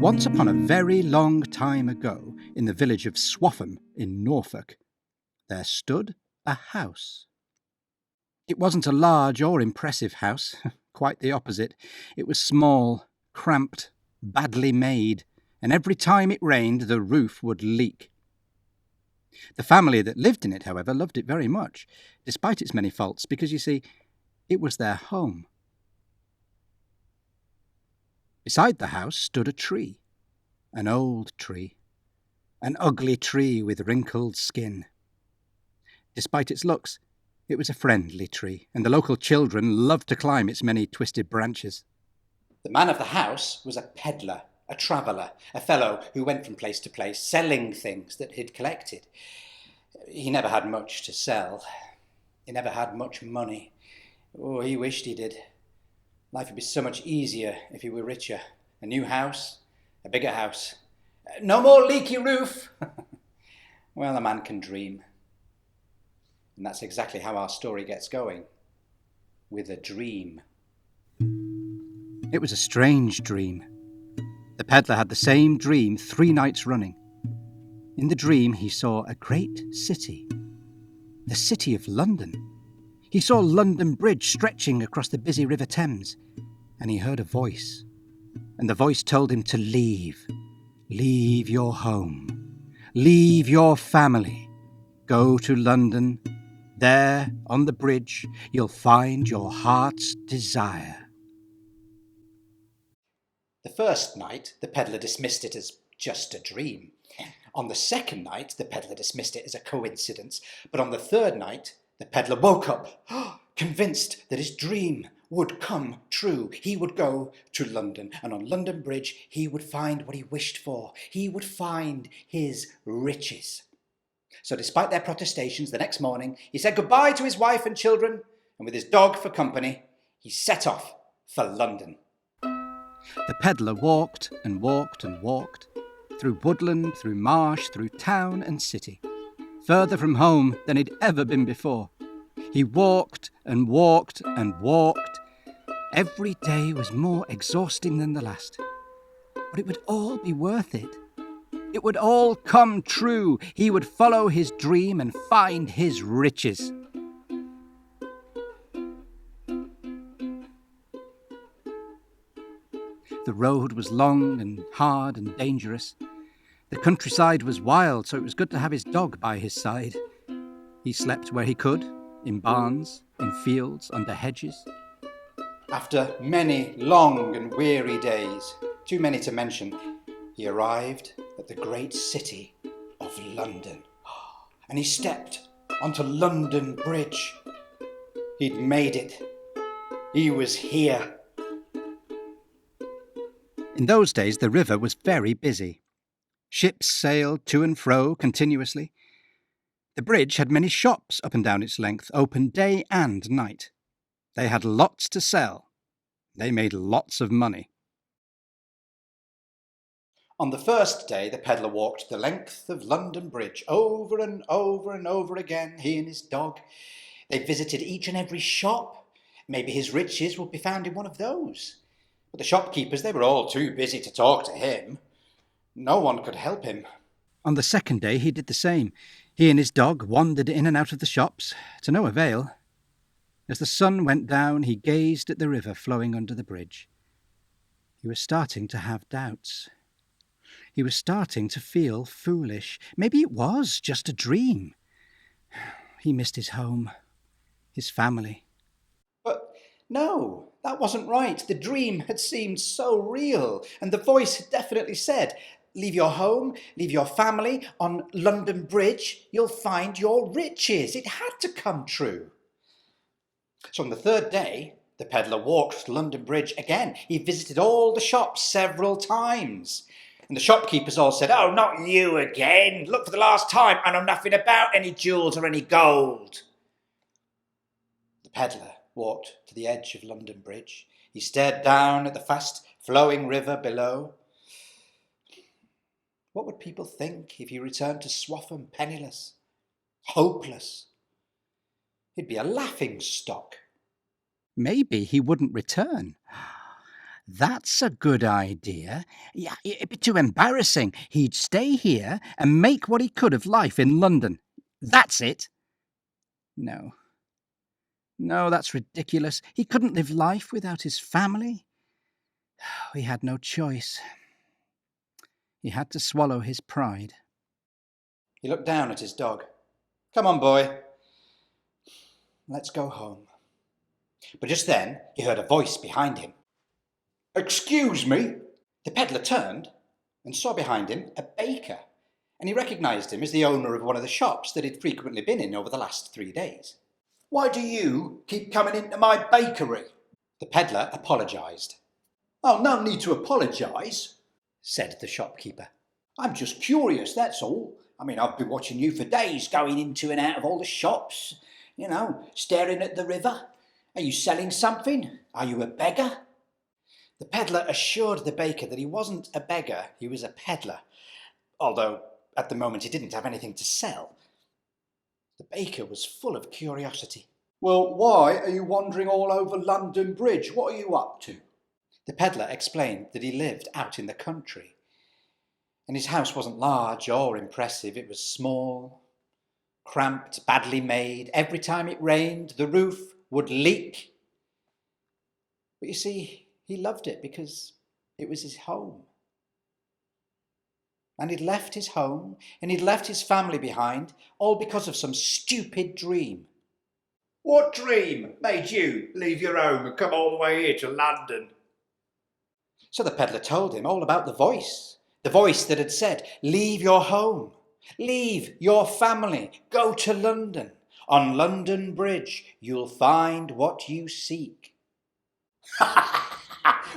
Once upon a very long time ago, in the village of Swaffham in Norfolk, there stood a house. It wasn't a large or impressive house, quite the opposite. It was small, cramped, badly made, and every time it rained the roof would leak. The family that lived in it, however, loved it very much, despite its many faults, because, you see, it was their home. Beside the house stood a tree, an old tree, an ugly tree with wrinkled skin. Despite its looks, it was a friendly tree, and the local children loved to climb its many twisted branches. The man of the house was a peddler, a traveller, a fellow who went from place to place selling things that he'd collected. He never had much to sell. He never had much money. Oh, he wished he did. Life would be so much easier if he were richer. A new house, a bigger house. No more leaky roof. Well, a man can dream. And that's exactly how our story gets going. With a dream. It was a strange dream. The peddler had the same dream 3 nights running. In the dream, he saw a great city, the city of London. He saw London Bridge stretching across the busy River Thames, and he heard a voice. And the voice told him to leave. Leave your home. Leave your family. Go to London. There, on the bridge, you'll find your heart's desire. The first night, the peddler dismissed it as just a dream. On the second night, the peddler dismissed it as a coincidence. But on the third night, the peddler woke up, convinced that his dream would come true. He would go to London, and on London Bridge, he would find what he wished for. He would find his riches. So despite their protestations, the next morning, he said goodbye to his wife and children, and with his dog for company, he set off for London. The peddler walked and walked and walked, through woodland, through marsh, through town and city, further from home than he'd ever been before. He walked and walked and walked. Every day was more exhausting than the last. But it would all be worth it. It would all come true. He would follow his dream and find his riches. The road was long and hard and dangerous. The countryside was wild, so it was good to have his dog by his side. He slept where he could, in barns, in fields, under hedges. After many long and weary days, too many to mention, he arrived at the great city of London. And he stepped onto London Bridge. He'd made it. He was here. In those days, the river was very busy. Ships sailed to and fro continuously. The bridge had many shops up and down its length, open day and night. They had lots to sell. They made lots of money. On the first day, the peddler walked the length of London Bridge, over and over and over again, he and his dog. They visited each and every shop. Maybe his riches would be found in one of those. But the shopkeepers, they were all too busy to talk to him. No one could help him. On the second day, he did the same. He and his dog wandered in and out of the shops, to no avail. As the sun went down, he gazed at the river flowing under the bridge. He was starting to have doubts. He was starting to feel foolish. Maybe it was just a dream. He missed his home, his family. But no, that wasn't right. The dream had seemed so real, and the voice had definitely said, leave your home, leave your family. On London Bridge, you'll find your riches. It had to come true. So on the third day, the peddler walked London Bridge again. He visited all the shops several times. And the shopkeepers all said, oh, not you again. Look, for the last time, I know nothing about any jewels or any gold. The peddler walked to the edge of London Bridge. He stared down at the fast-flowing river below. What would people think if he returned to Swaffham penniless, hopeless? He'd be a laughing stock. Maybe he wouldn't return. That's a good idea. Yeah, it'd be too embarrassing. He'd stay here and make what he could of life in London. That's it. No. No, that's ridiculous. He couldn't live life without his family. He had no choice. He had to swallow his pride. He looked down at his dog. Come on, boy. Let's go home. But just then he heard a voice behind him. Excuse me. The peddler turned and saw behind him a baker, and he recognised him as the owner of one of the shops that he'd frequently been in over the last 3 days. Why do you keep coming into my bakery? The peddler apologised. Oh, no need to apologise, said the shopkeeper. I'm just curious, that's all. I mean, I've been watching you for days, going into and out of all the shops, staring at the river. Are you selling something? Are you a beggar? The peddler assured the baker that he wasn't a beggar, he was a peddler, although at the moment he didn't have anything to sell. The baker was full of curiosity. Well, why are you wandering all over London Bridge? What are you up to? The peddler explained that he lived out in the country, and his house wasn't large or impressive. It was small, cramped, badly made. Every time it rained, the roof would leak. But you see, he loved it because it was his home. And he'd left his home, and he'd left his family behind, all because of some stupid dream. What dream made you leave your home and come all the way here to London? So the peddler told him all about the voice that had said, leave your home, leave your family, go to London. On London Bridge, you'll find what you seek.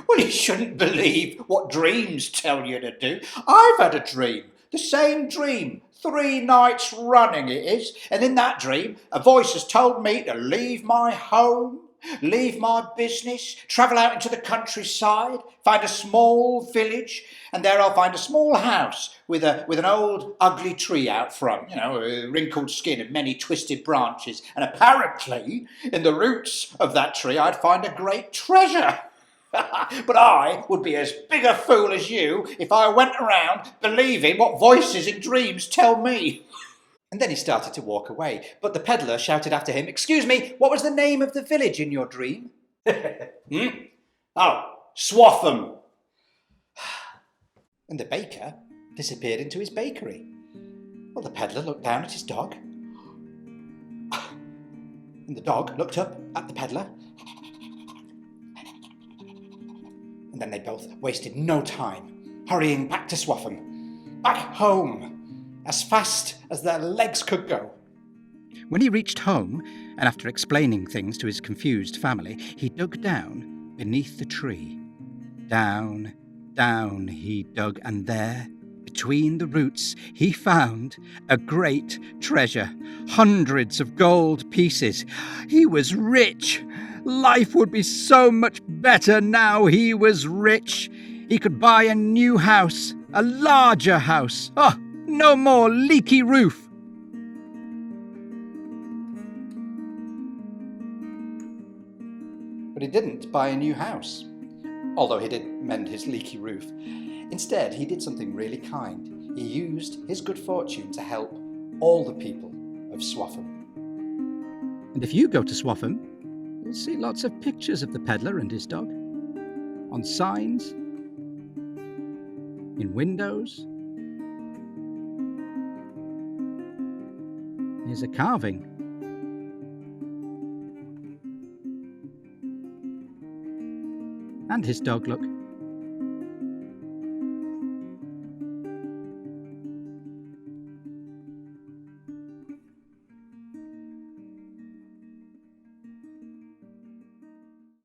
Well, you shouldn't believe what dreams tell you to do. I've had a dream, the same dream, 3 nights running it is, and in that dream a voice has told me to leave my home, leave my business, travel out into the countryside, find a small village, and there I'll find a small house with an old ugly tree out front, a wrinkled skin and many twisted branches, and apparently in the roots of that tree I'd find a great treasure. But I would be as big a fool as you if I went around believing what voices in dreams tell me. And then he started to walk away, but the peddler shouted after him, Excuse me, what was the name of the village in your dream? Oh, Swaffham. And the baker disappeared into his bakery. Well, the peddler looked down at his dog, and the dog looked up at the peddler. And then they both wasted no time, hurrying back to Swaffham, back home, as fast as their legs could go. When he reached home, and after explaining things to his confused family, he dug down beneath the tree. Down, down he dug, and there, between the roots, he found a great treasure, hundreds of gold pieces. He was rich. Life would be so much better now he was rich. He could buy a new house, a larger house. Oh, no more leaky roof. But he didn't buy a new house, although he did mend his leaky roof. Instead, he did something really kind. He used his good fortune to help all the people of Swaffham. And if you go to Swaffham, you'll see lots of pictures of the peddler and his dog. On signs, in windows. Here's a carving. And his dog, look.